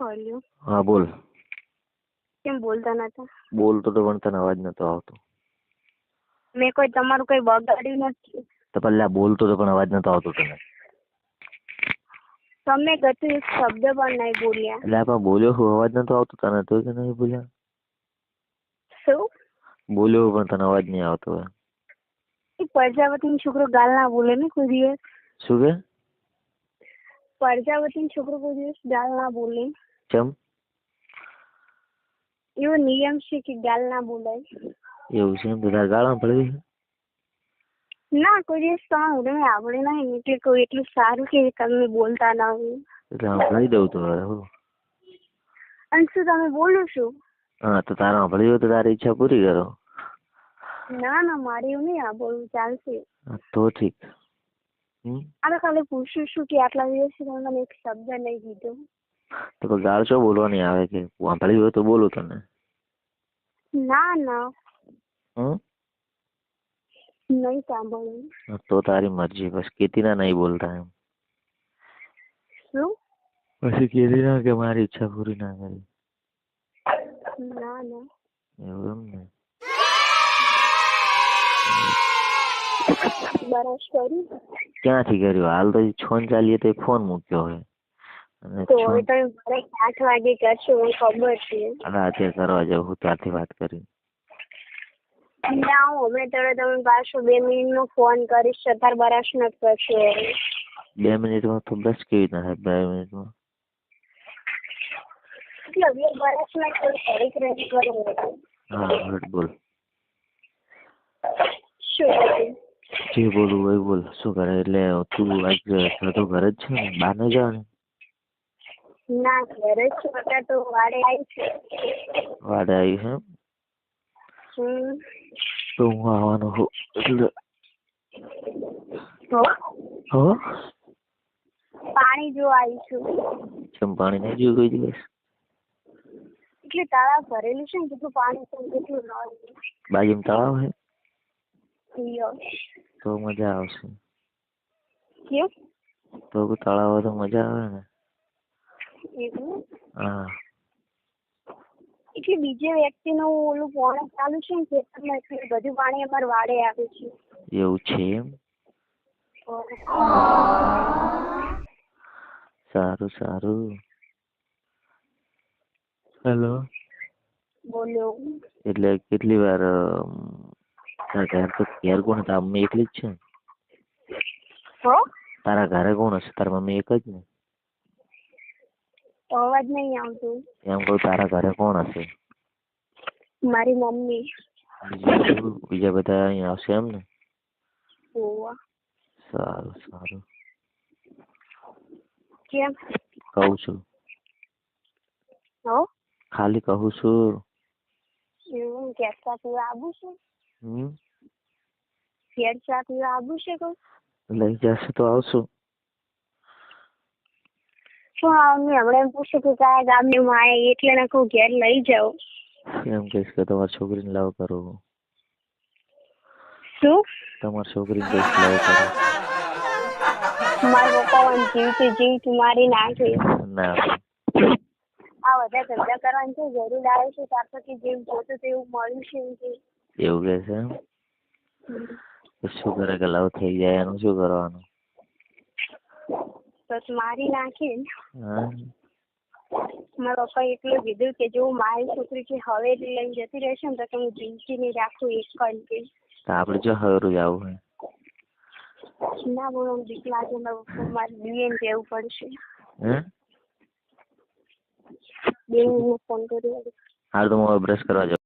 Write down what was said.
Hello. હા બોલ. કેમ બોલતા નતા? બોલતો તો પણ તને અવાજ નતો આવતો. મેં કોઈ તમારું કઈ બગાડ્યું નથી. તો પહેલા બોલતો તો પણ અવાજ નતો આવતો તને. તમે ગતું એક શબ્દ પણ નહીં બોલ્યા. એટલે આપણે બોલ્યો હું અવાજ નતો આવતો તને તો કે નહીં બોલ્યા? શું? બોલ્યો પણ તને અવાજ નહીં આવતો હોય. એ પ્રજાપતિનો છોકરો ગાલ ના બોલે ને કોઈ દિવસ. શું કે? પ્રજાપતિનો છોકરો કોઈ દિવસ ગાલ ના બોલે. કેમ? એવો નિયમ છે કે ગાલ ના બોલાય. એવું છે એમ? તો તારે ગાળા પડવી? ના, કોઈ દિવસ તમે આવડે નહીં એટલે કોઈ એટલું સારું કે તમે બોલતા ના હોય. એટલે સાંભળી દઉં તો હવે હું. અને શું તમે બોલો છો? હા તો તારે સાંભળી હોય તો તારી ઈચ્છા પૂરી કરો. ના ના, મારે એવું નહીં બોલવું ચાલશે. તો ઠીક. આ ખાલી પૂછું છું કે આટલા દિવસથી તમે મને એક શબ્દ નહીં કીધો. તો ગાળ શું બોલવાની આવે કે સાંભળી હોય તો બોલું તને. ના ના. નહીં સાંભળવું. તો તારી મરજી. બસ કીધી ના નહીં બોલતા એમ. શું? પછી કીધી ના કે મારી ઈચ્છા પૂરી ના કરી. ના ના. એવું એમ ને? બરાબર કર્યું. ક્યાંથી કર્યું? હાલ તો છોન ચાલીએ તો ફોન મૂક્યો હોય. તો હવે તમે 8 વાગે કરશો મને ખબર છે. રાતે કરવા જાવ હું ત્યારથી વાત કરી. ના, હું હમણાં તમે પાછો 2 મિનિટનો ફોન કરીશ. અત્યારે બરાશ નથી કરશો. 2 મિનિટમાં તો બસ કેવી રીતના થાય 2 મિનિટમાં? એટલે બરાશ ના કરો. હા બોલ. શું? જે બોલવું હોય બોલ. શું કરે? એટલે તું આજ તો ઘરે જ છે ને? બહાર નહીં જવાની? ના, ઘરે જ છું. અત્યારે તો વાડે આવી છે. વાડે આવી છે એમ? તો હું આવવાનો છું એટલે. પાણી જોવા આવી છું. કેમ પાણી નહીં જોયું કોઈ દિવસ? એટલે તળાવ ભરેલું છે ને કેટલું પાણી છે કેટલું ન. બાજુમાં તળાવ છે? યસ. તો મજા આવશે. કેમ? તો તળાવ હોય તો મજા આવે ને. એવું? હા. એટલે બીજે વ્યક્તિનું ઓલું પાણી ચાલુ છે ને ખેતરમાં એટલે બધું પાણી અમારે વાડે આવે છે. એવું છે એમ? સારું સારું. હેલો. બોલો. એટલે કેટલી વાર ઘેર કોણ તારા મમ્મી એકલી જ છે? તારા ઘરે કોણ હશે? તારા મમ્મી એક જ ને? અવાજ નહીં આવતો. એમ કહું તારા ઘરે કોણ હશે? મારી મમ્મી. બીજા બધા અહીંયા આવશે એમ ને? સારું સારું. કેમ? કહું છું. ખાલી કહું છું. એવું ઘેર ચા પીવા આવું છે? ઘેર ચા પીવા આવું છે કોઈ? લઈ જશે તો આવશું. શું હમણાં એમ પૂછ્યું કે કયા ગામની માં એટલે ને કહું ઘેર લઈ જાઓ. એમ કહીશ કે તમારી છોકરીને લવ કરો. શું? તમારી છોકરીને કહીશ લવ કરો. મારા પપ્પા જીવતી મારી નાખે. ના. આ બધા ધંધા કરવાની છે જરૂર આવે છે ત્યાર પછી જેવું જોતું તેવું મળ્યું છે એવું કે છે એમ? શું કરે કે લવ થઈ જાય એનું શું કરવાનું? બસ મારી નાખે. મારા પપ્પા એટલું કીધું કે જો મારી છોકરી કે હવે લઈને જતી રહેશે ને તો હું જીવતી નહીં રાખું એક કંઈ. આપડે જો હરું જવું હોય. ના બોલો બીક લાગે મારે બેન જવું પડશે. હાલ તો હું બ્રશ કરવા જાઉં.